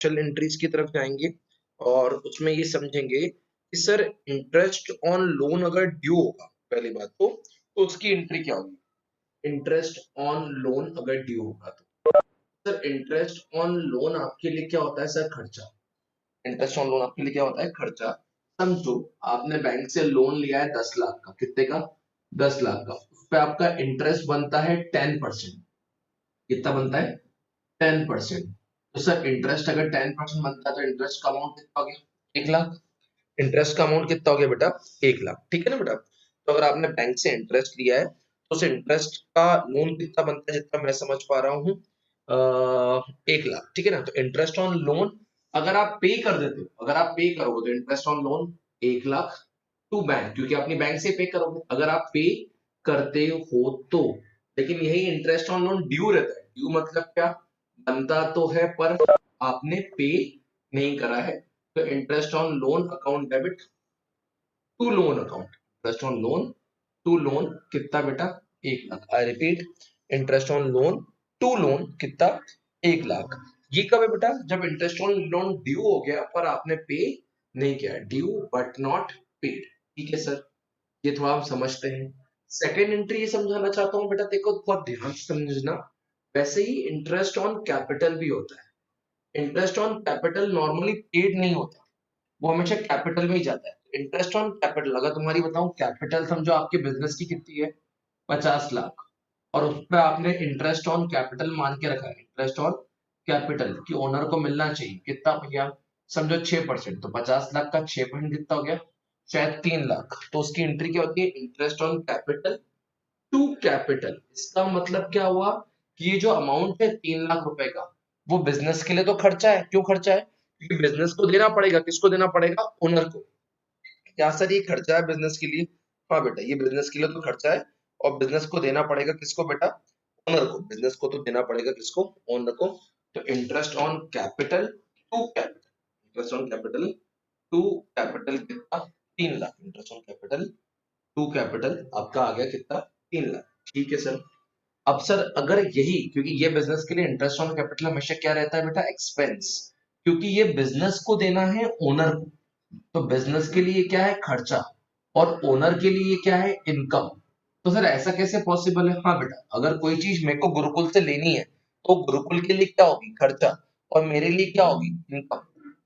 Actual entries की तरफ जाएंगे और उसमें ये समझेंगे कि सर इंटरेस्ट ऑन लोन अगर ड्यू होगा, पहली बात तो उसकी एंट्री क्या होगी। इंटरेस्ट ऑन लोन अगर ड्यू होगा तो सर इंटरेस्ट ऑन लोन आपके लिए क्या होता है सर, खर्चा। इंटरेस्ट ऑन लोन आपके लिए क्या होता है, खर्चा। समझो आपने बैंक से लोन लिया है 10 लाख का, कितने का, 10 लाख का, उस पे आपका इंटरेस्ट बनता है 10%। कितना बनता है, 10%। तो सर इंटरेस्ट अगर 10% बनता है तो इंटरेस्ट का अमाउंट कितना हो गया, 1 लाख। इंटरेस्ट का अमाउंट कितना हो गया बेटा, 1 लाख, ठीक है ना बेटा। तो अगर आपने बैंक से इंटरेस्ट लिया है तो उस इंटरेस्ट का लोन कितना बनता है, जितना मैं समझ पा रहा हूँ 1 लाख, ठीक है ना। तो इंटरेस्ट ऑन लोन अगर आप पे कर देते हो, अगर आप पे करोगे तो interest on loan 1 lakh to bank, क्योंकि अपनी बैंक से पे करोगे अगर आप पे करते हो तो। लेकिन यही इंटरेस्ट ऑन लोन ड्यू रहता है। ड्यू मतलब क्या, बनता तो है पर आपने पे नहीं करा है। तो interest on loan account debit to loan account, interest on loan to loan कितना बेटा, 1 lakh. I repeat, interest on loan to loan कितना, 1 लाख। ये कब है बेटा, जब इंटरेस्ट ऑन लोन ड्यू हो गया पर आपने पे नहीं किया, ड्यू बट नॉट पेड, ठीक है सर। ये थोड़ा हम समझते हैं। सेकेंड एंट्री ये समझाना चाहता हूँ बेटा, देखो बहुत ध्यान से समझना। वैसे ही इंटरेस्ट ऑन कैपिटल भी होता है। Interest on capital normally paid नहीं होता, वो हमेशा कैपिटल में ही जाता है। इंटरेस्ट ऑन कैपिटल, अगर तुम्हारी बताऊं कैपिटल समझो आपके बिजनेस की कितनी है, 50 लाख, और उस पर आपने इंटरेस्ट ऑन कैपिटल मान के रखा है। इंटरेस्ट ऑन कैपिटल की ओनर को मिलना चाहिए कितना भैया, समझो 6%, तो 50 लाख का 6% कितना हो गया, शायद 3 लाख। तो उसकी एंट्री क्या होती है, interest on capital to capital. इसका मतलब क्या हुआ कि ये जो अमाउंट है 3 लाख रुपए का, वो बिजनेस के लिए तो खर्चा है। क्यों खर्चा है, क्योंकि बिजनेस को देना पड़ेगा, किसको देना पड़ेगा, ओनर को। क्या सर ये खर्चा है बिजनेस के लिए, हाँ बेटा ये बिजनेस के लिए तो खर्चा है। और बिजनेस को देना पड़ेगा किसको बेटा, ओनर को। बिजनेस को तो देना पड़ेगा किसको, ओनर को। तो interest on capital to capital, interest on capital to capital कितना, 3 lakh. Interest on capital to capital आपका आ गया कितना, 3 लाख, ठीक है सर। अब सर अगर यही, क्योंकि ये बिजनेस के लिए इंटरेस्ट ऑन कैपिटल हमेशा क्या रहता है बेटा, एक्सपेंस, क्योंकि ये बिजनेस को देना है ओनर को। तो बिजनेस के लिए क्या है, खर्चा, और ओनर के लिए क्या है, इनकम। तो सर ऐसा कैसे पॉसिबल है, हाँ बेटा अगर कोई चीज मेरे को गुरुकुल से लेनी है तो गुरुकुल के लिए क्या होगी, खर्चा, और मेरे लिए क्या होगी, इनकम।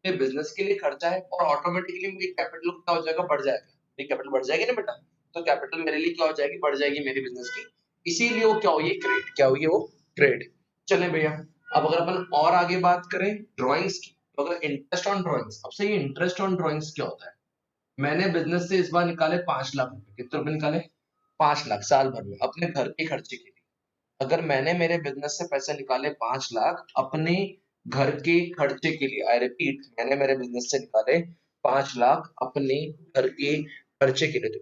ये बिजनेस के लिए खर्चा है और ऑटोमेटिकली मेरी कैपिटल क्या हो जाएगा, बढ़ जाएगा। मेरी कैपिटल बढ़ जाएगी ना बेटा, तो कैपिटल मेरे लिए क्या हो जाएगी, बढ़ जाएगी मेरी बिजनेस की। इसीलिए वो क्या हुई, क्रेडिट, क्या हुई है वो, क्रेडिट। चले भैया, अब अगर अपन और आगे बात करें ड्राइंग्स की, तो अगर इंटरेस्ट ऑन ड्राइंग्स, अब से ये इंटरेस्ट ऑन ड्राइंग्स क्या होता है। मैंने बिजनेस से इस बार निकाले 5 लाख रुपए, कितने रुपए निकाले, 5 लाख, साल भर में अपने घर के खर्चे के लिए। अगर मैंने मेरे बिजनेस से पैसे निकाले 5 लाख अपने घर के खर्चे के लिए, आई रिपीट मैंने मेरे बिजनेस से निकाले 5 लाख अपने घर के खर्चे के लिए,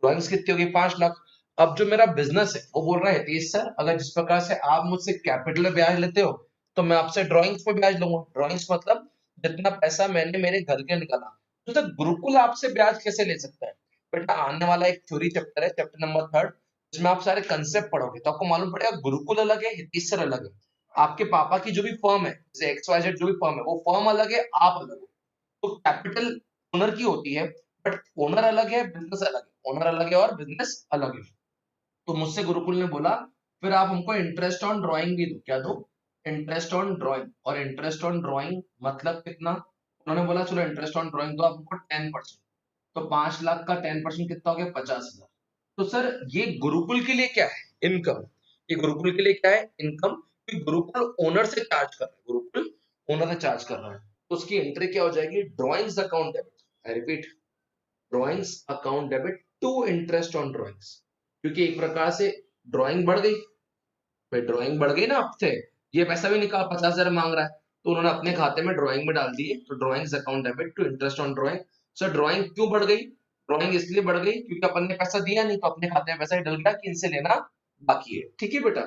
ड्राइंग्स कितनी होगी, 5 लाख। अब जो मेरा बिजनेस है वो बोल रहा है हितेश सर, अगर जिस प्रकार से आप मुझसे कैपिटल पे ब्याज लेते हो तो मैं आपसे ड्राइंग्स पे ब्याज लूंगा। ड्राइंग्स मतलब जितना पैसा मैंने मेरे घर के निकाला। तो सर गुरुकुल आपसे ब्याज कैसे ले सकता है, बेटा आने वाला एक थ्योरी चैप्टर है, चैप्टर नंबर 3, जिसमें आप सारे कंसेप्ट पढ़ोगे तो आपको मालूम पड़ेगा गुरुकुल अलग है, हितेश सर अलग है। आपके पापा की जो भी फर्म है, जैसे XYZ जो भी फर्म है, वो फर्म अलग है, आप अलग हो। तो कैपिटल ओनर की होती है, बट ओनर अलग है, बिजनेस अलग है, ओनर अलग है और बिजनेस अलग है। तो मुझसे गुरुकुल ने बोला फिर आप हमको इंटरेस्ट ऑन ड्राइंग भी दो, क्या दो, इंटरेस्ट ऑन ड्राइंग। और इंटरेस्ट ऑन ड्राइंग मतलब कितना, उन्होंने बोला चलो इंटरेस्ट ऑन ड्राइंग दो आप हमको 10%। तो 5 लाख का 10% कितना हो गया, 50 हजार। तो सर ये गुरुकुल के लिए क्या है, इनकम। ये गुरुकुल के लिए क्या है, इनकम। गुरुकुल ओनर से चार्ज कर रहा है, गुरुकुल ओनर से चार्ज कर रहा है। तो उसकी एंट्री क्या हो जाएगी, drawings account debit, I repeat drawings account debit to interest on drawings. क्योंकि एक प्रकार से ड्राइंग बढ़ गई, भाई ड्राइंग बढ़ गई ना आपसे, ये पैसा भी निकाल 50 हजार मांग रहा है, तो उन्होंने अपने खाते में ड्राइंग में डाल दिए। तो drawings account debit to interest on drawing. Sir drawing क्यों बढ़ गई, ड्राइंग इसलिए बढ़ गई क्योंकि अपन ने पैसा दिया नहीं, तो अपने खाते में पैसा ही डल गया कि इनसे लेना बाकी है, ठीक है बेटा।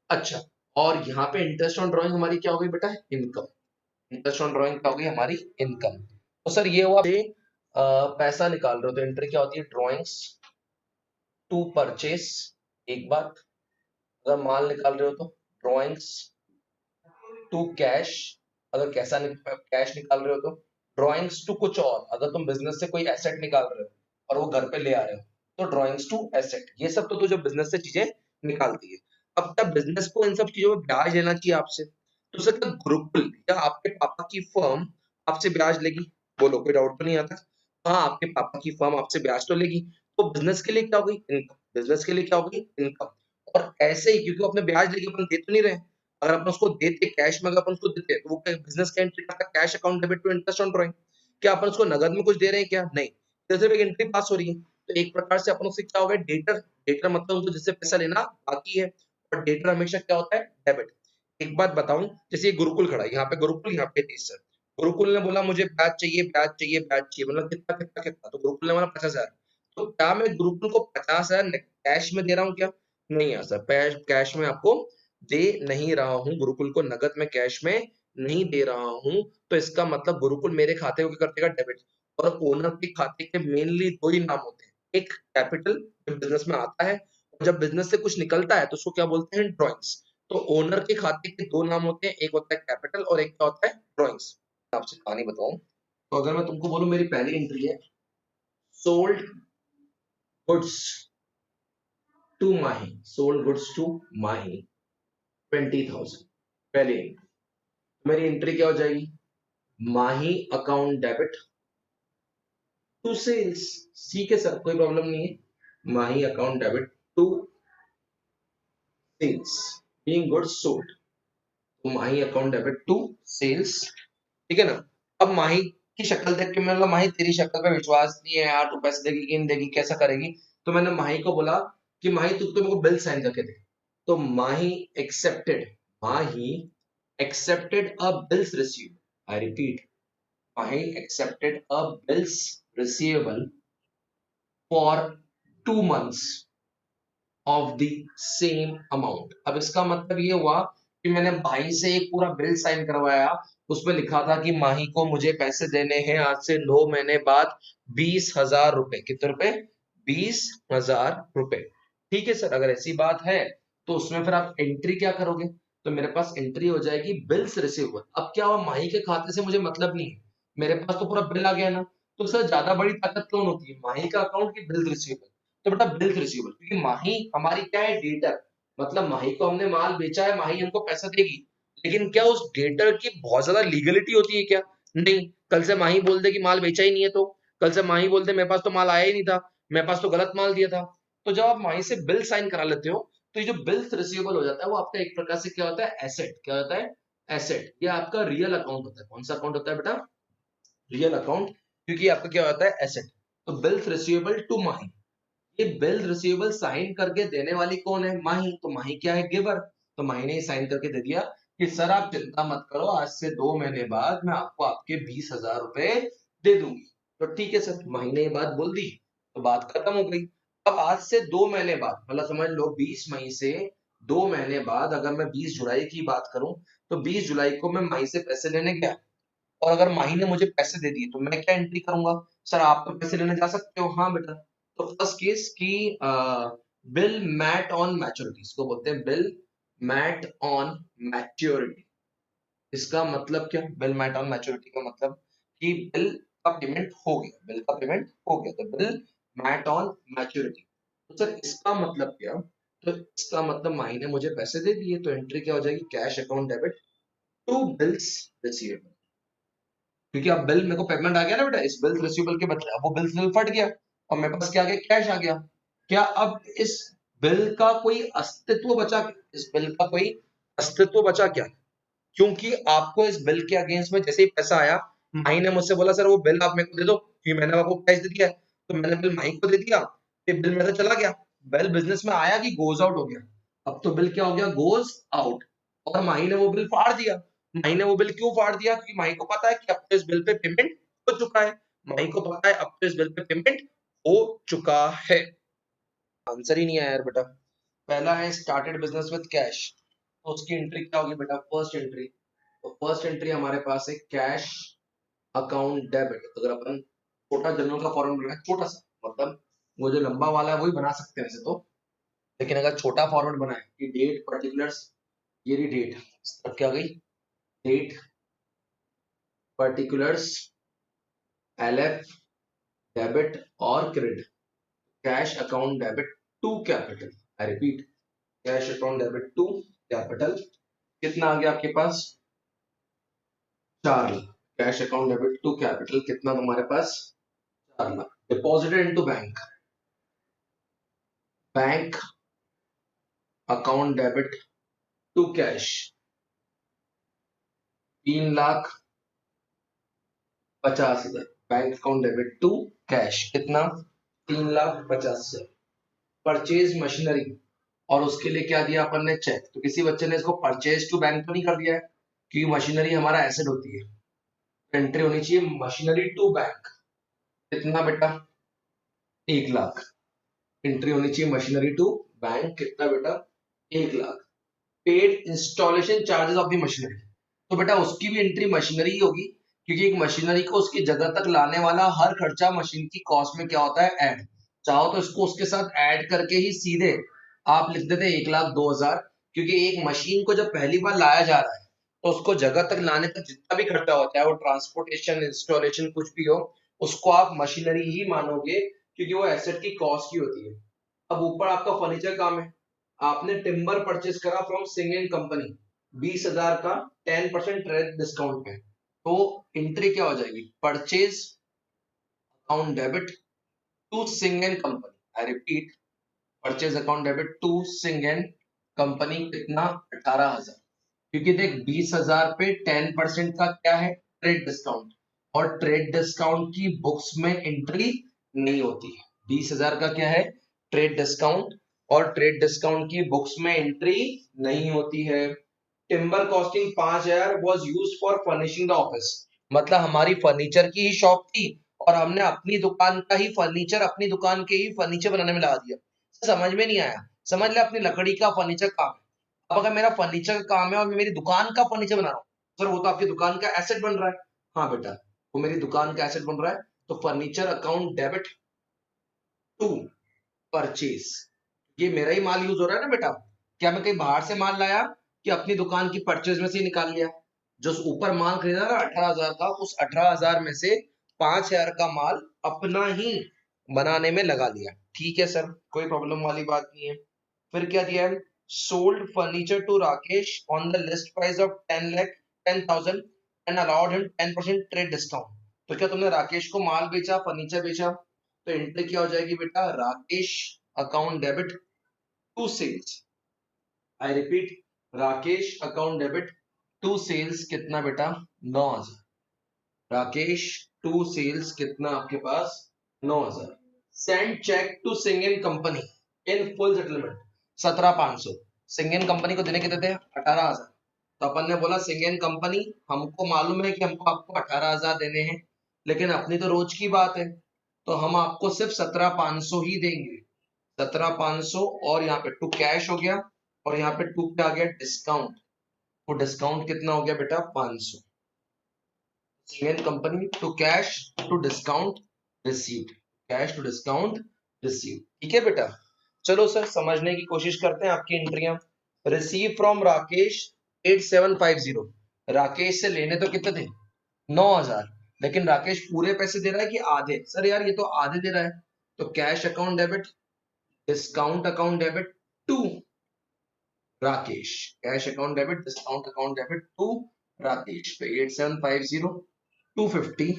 अच्छा, और यहाँ पे इंटरेस्ट ऑन ड्राइंग हमारी क्या हो गई बेटा, इनकम। इंटरेस्ट ऑन ड्राइंग क्या हो गई, हमारी इनकम। तो सर ये हुआ पैसा निकाल रहे हो तो एंट्री क्या होती है, ड्राइंग्स टू परचेस। एक बात, अगर माल निकाल रहे हो तो ड्राइंग्स टू कैश, अगर कैश निकाल रहे हो तो। ड्रॉइंग्स टू कुछ और, अगर तुम बिजनेस से कोई एसेट निकाल रहे हो और वो घर पे ले आ रहे हो, तो ड्रॉइंग्स टू एसेट, ये सब तो जो बिजनेस से चीजें निकालती है। अब तब बिजनेस को इन सब चीजों में ब्याज लेना चाहिए आपसे, तो सर क्या गुरुकुल या आपके पापा की फर्म आपसे ब्याज लेगी? बोलो, कोई डाउट तो नहीं आता? हाँ, आपके पापा की फर्म आपसे ब्याज तो लेगी। तो बिजनेस के लिए क्या होगी? इनकम। बिजनेस के लिए क्या होगी? इनकम। और ऐसे ही, क्योंकि अपने ब्याज लेके अपन दे तो नहीं रहे, अगर अपन उसको देते कैश में, अगर अपन उसको देते तो वो बिजनेस का एंट्री करता, cash account debit to interest on drawing. क्या अपन उसको नगद में कुछ दे रहे हैं क्या? नहीं, तो सिर्फ एक एंट्री पास हो रही है। तो एक प्रकार से अपन उससे क्या हो गया? डेटर। डेटर मतलब उनको जिससे पैसा लेना बाकी है, और डेटर हमेशा क्या होता है? डेबिट। एक बात बताऊं, जैसे ये गुरुकुल खड़ा है, यहाँ पे गुरुकुल, यहाँ पे तीसरा। गुरुकुल ने बोला मुझे ब्याज चाहिए, ब्याज चाहिए, ब्याज चाहिए, मतलब कितना कितना कितना, तो गुरुकुल ने बोला 50,000। तो क्या मैं गुरुकुल को 50,000 कैश में दे रहा हूँ क्या? नहीं यार सर, कैश में आपको दे नहीं रहा हूँ, गुरुकुल को नगद में कैश में नहीं दे रहा हूँ। तो इसका मतलब गुरुकुल मेरे खाते को क्या कर देगा? डेबिट। और ओनर के खाते के मेनली दो ही नाम होते हैं, एक कैपिटल जो बिजनेस में आता है, और जब बिजनेस से कुछ निकलता है तो उसको क्या बोलते हैं? ड्रॉइंग्स। तो ओनर के खाते के दो नाम होते हैं, एक होता है कैपिटल और एक क्या होता है? ड्रॉइंग्स। आपसे कहानी बताऊं, तो अगर मैं तुमको बोलूं मेरी पहली एंट्री है, sold goods to Mahi, sold goods to Mahi 20,000, पहली एंट्री। मेरी एंट्री क्या हो जाएगी? Mahi account debit to sales. ठीक है सर, कोई प्रॉब्लम नहीं है। Mahi account debit to sales being goods sold. तो Mahi account debit to sales, ठीक है ना? अब माही की शक्ल देख के मैं बोला, माही तेरी शक्ल पे विश्वास नहीं है यार, तू पैसे देगी कि नहीं देगी, कैसा करेगी? तो मैंने माही को बोला कि माही तू तो मेरे को बिल साइन करके दे। तो Mahi accepted, Mahi accepted a bills receive. I repeat, Mahi accepted a bills receivable for 2 months of the same amount. अब इसका मतलब ये हुआ कि मैंने भाई से एक पूरा बिल साइन करवाया, उसमें लिखा था कि माही को मुझे पैसे देने हैं आज से 9 महीने बाद 20,000 रुपए। कितने रुपए? 20,000 रुपए। ठीक है सर, अगर ऐसी बात है तो उसमें फिर आप एंट्री क्या करोगे? तो मेरे पास एंट्री हो जाएगी बिल्स रिसीवेबल। अब क्या हुआ, माही के खाते से मुझे मतलब नहीं है, मेरे पास तो पूरा बिल आ गया ना। तो सर ज्यादा बड़ी ताकत कौन होती है, माही का अकाउंट की बिल्स रिसीवेबल? तो बेटा बिल्स रिसीवेबल, क्योंकि माही हमारी क्या है? डेटर। मतलब माही को हमने माल बेचा है, माही हमको पैसा देगी। लेकिन क्या उस डेटर की बहुत ज्यादा लीगलिटी होती है क्या? नहीं। कल से माही बोल दे कि माल बेचा ही नहीं है, तो कल से माही बोल दे मेरे पास तो माल आया ही नहीं था, मेरे पास तो गलत माल दिया था। तो जब आप माही से बिल साइन करा लेते हो, तो ये जो बिल्स रिसीवेबल हो जाता है वो आपका एक प्रकार से क्या होता है? एसेट। क्या होता है? एसेट। ये आपका रियल अकाउंट होता है। कौन सा अकाउंट होता है बेटा? Real account. क्योंकि आपका क्या होता है? एसेट। तो बिल्स रिसीवेबल टू माही, ये बिल रिसीवेबल साइन करके देने वाली कौन है? माही। तो माही क्या है? गिवर। तो माही ने साइन करके दे दिया कि सर आप चिंता मत करो, आज से 2 महीने बाद मैं आपको आपके 20,000 रुपए दे दूंगी। तो ठीक है सर, माही ने ये बात बोल दी, तो बात खत्म हो गई। अब आज से 2 महीने बाद, मतलब समझ लो 20 मई से 2 महीने बाद, अगर मैं 20 जुलाई की बात करूं, तो 20 जुलाई को मैं माही से पैसे लेने गया, और अगर माही ने मुझे पैसे दे दिए तो मैं क्या एंट्री करूंगा? सर आप तो पैसे लेने जा सकते हो। हाँ बेटा। तो फर्स्ट केस की बिल मैट ऑन मैच्योरिटी, इसको बोलते हैं बिल मैट ऑन मैच्योरिटी। इसका मतलब क्या? बिल मैट ऑन मैच्योरिटी का मतलब कि बिल का पेमेंट हो गया, बिल का पेमेंट हो गया, तो बिल मैट ऑन मैच्योरिटी। तो सर इसका मतलब क्या? तो इसका मतलब माही ने मुझे पैसे दे दिए, तो एंट्री क्या हो जाएगी? Cash account debit to bills receivable. क्योंकि अब बिल मेरे को पेमेंट आ गया ना बेटा, इस बिल रिसीवेबल के बदले, अब वो बिल रिसीवेबल फट गया और मेरे पास क्या आ गया? कैश आ गया। क्या अब इस बिल का कोई अस्तित्व बचा? इस बिल का कोई अस्तित्व बचा क्या? क्योंकि आपको इस बिल के अगेंस्ट में जैसे ही पैसा आया, माही ने मुझसे बोला सर वो बिल आप मेरे को दे दो, क्योंकि मैंने आपको कैश दे दिया है। तो मैंने बिल माही को दे दिया, ये बिल मेरा चला गया। बिल बिजनेस में आया कि गोज आउट हो गया? अब तो बिल क्या हो गया? Goes out. और माही ने वो बिल फाड़ दिया। माही ने वो बिल क्यों फाड़ दिया? क्योंकि माही को पता है कि अब तो इस बिल पे पेमेंट हो चुका है। माही को पता है अब तो इस बिल पे पेमेंट हो चुका है। आंसर ही नहीं आया यार बेटा। पहला है स्टार्टेड बिजनेस विद कैश, तो उसकी एंट्री क्या होगी बेटा? First entry. तो फर्स्ट एंट्री हमारे पास है कैश अकाउंट डेबिट। अगर अपन छोटा जनरल का फॉर्मेट बनाए, छोटा सा, मतलब वो जो लंबा वाला है वही बना सकते हैं वैसे तो, लेकिन अगर छोटा फॉर्मेट बनाए कि डेट पर्टिकुलर्स, ये रही डेट, अब क्या गई? डेट पर्टिकुलर्स, LF, डेबिट और credit. Cash account debit to capital, I repeat, cash account debit to capital कितना आ गया आपके पास? 4 lakh. Cash account debit to capital कितना तुम्हारे पास? 4 lakh. Deposited into bank, bank account debit to cash 3,50,000। Bank account debit to cash कितना? 3,50,000। Purchase machinery, और उसके लिए क्या दिया अपन ने? चेक। तो किसी बच्चे ने इसको परचेज टू बैंक तो नहीं कर दिया है, क्योंकि मशीनरी हमारा एसेट होती है। एंट्री होनी चाहिए मशीनरी टू बैंक कितना बेटा? 1 लाख। एंट्री होनी चाहिए मशीनरी टू बैंक कितना बेटा? 1 lakh. Paid installation charges of the machinery, तो बेटा उसकी भी एंट्री मशीनरी ही होगी, क्योंकि एक मशीनरी को उसकी जगह तक लाने वाला हर खर्चा मशीन की कॉस्ट में क्या होता है? ऐड। चाहो तो इसको उसके साथ ऐड करके ही सीधे आप लिख देते 1,02,000, क्योंकि एक मशीन को जब पहली बार लाया जा रहा है तो उसको जगह तक लाने तक जितना भी खर्चा होता है, वो ट्रांसपोर्टेशन, इंस्टॉलेशन कुछ भी हो, उसको आप मशीनरी ही मानोगे, क्योंकि वो एसेट की कॉस्ट ही होती है। अब ऊपर आपका फर्नीचर काम है, आपने टिम्बर परचेज करा फ्रॉम सिंगेन कंपनी 20,000 का 10% ट्रेड डिस्काउंट पे, तो एंट्री क्या हो जाएगी? Purchase account debit to Singen company, I repeat, purchase account debit to Singen company कितना? 18,000। क्योंकि देख 20,000 पे 10% का क्या है? ट्रेड डिस्काउंट, और ट्रेड डिस्काउंट की बुक्स में एंट्री नहीं होती है। 20,000 का क्या है? ट्रेड डिस्काउंट, और ट्रेड डिस्काउंट की बुक्स में एंट्री नहीं होती है। Timber costing 5,000 was used for furnishing the office, मतलब हमारी फर्नीचर की ही शॉप थी और हमने अपनी दुकान का ही फर्नीचर, अपनी दुकान के ही फर्नीचर बनाने में लगा दिया। समझ में नहीं आया? समझ ले, अपनी लकड़ी का फर्नीचर काम है। अब अगर मेरा फर्नीचर का काम है और मैं मेरी दुकान का फर्नीचर बना रहा हूँ, सर वो तो आपकी दुकान का एसेट बन रहा है। हाँ बेटा, वो मेरी दुकान का एसेट बन रहा है, तो furniture account debit to purchase, ये मेरा ही माल यूज हो रहा है ना बेटा। क्या मैं कहीं बाहर से माल लाया कि अपनी दुकान की परचेज में से ही निकाल लिया? जो ऊपर माल खरीदा ना 18,000 का, उस 18,000 में से 5,000 का माल अपना ही बनाने में लगा लिया। ठीक है सर, कोई प्रॉब्लम वाली बात नहीं है। फिर क्या दिया है? Sold furniture to Rakesh on the list price of 10,10,000 and allowed him 10% trade discount. तो क्या तुमने राकेश को माल बेचा, फर्नीचर बेचा? तो एंट्री क्या हो जाएगी बेटा? Rakesh account debit to sales, I repeat, Rakesh account debit to sales कितना बेटा? 9,000। राकेश टू सेल्स कितना आपके पास? 9,000। Send cheque to Singen company in full settlement 17,500। Singen company को देने कितने थे? 18,000। तो अपन ने बोला सिंगेन कंपनी, हमको मालूम है कि हमको आपको 18,000 देने हैं, लेकिन अपनी तो रोज की बात है, तो हम आपको सिर्फ 17,500 ही देंगे। 17,500, और यहाँ पे टू कैश हो गया, और यहाँ पे टू क्या आ गया? डिस्काउंट। तो डिस्काउंट कितना हो गया बेटा? 500। Singen company to cash to discount received, cash to discount received. ठीक है बेटा, चलो सर समझने की कोशिश करते हैं आपकी एंट्रियां। रिसीव फ्रॉम राकेश 8750, राकेश से लेने तो कितने थे? 9,000, लेकिन राकेश पूरे पैसे दे रहा है कि आधे? सर यार ये तो आधे दे रहा है, तो cash account debit discount account debit to Rakesh, cash account debit discount account debit to Rakesh पे 8750 250,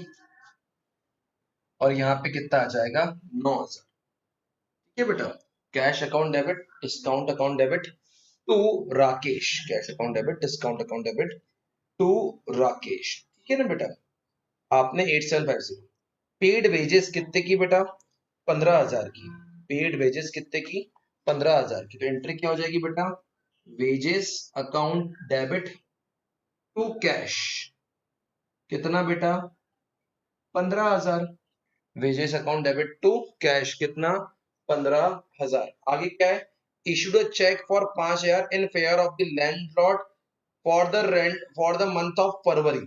और यहाँ पे कितना आ जाएगा? 9,000। ठीक है बेटा, cash account debit discount account debit to Rakesh, cash account debit discount account debit to Rakesh. ठीक है ना बेटा, आपने 8750। पेड वेजेस कितने की बेटा? 15,000 की। पेड वेजेस कितने की? 15,000 की। तो एंट्री क्या हो जाएगी बेटा? Wages account debit to cash कितना बेटा? 15,000। Wages account debit to cash कितना? 15,000। आगे क्या है? Issued a cheque for 5,000 in favour of the landlord for the rent for the month of February.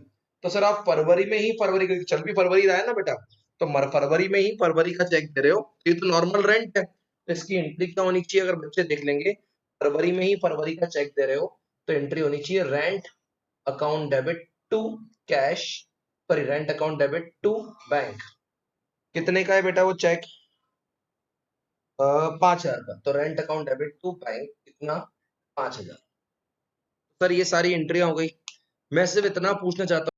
तो सर आप फरवरी में ही, फरवरी का चल भी फरवरी रहा है ना बेटा, तो फरवरी में ही फरवरी का चेक दे रहे हो, तो ये तो नॉर्मल रेंट है, तो इसकी एंट्री क्या होनी चाहिए? अगर बच्चे देख लेंगे, फरवरी में ही फरवरी का चेक दे रहे हो, तो एंट्री होनी चाहिए rent account debit to cash sorry rent account debit to bank, कितने का है बेटा वो चेक? 5,000 का। तो rent account debit to bank कितना? 5,000। सर ये सारी एंट्रियां हो गई। मैं सिर्फ इतना पूछना चाहता हूँ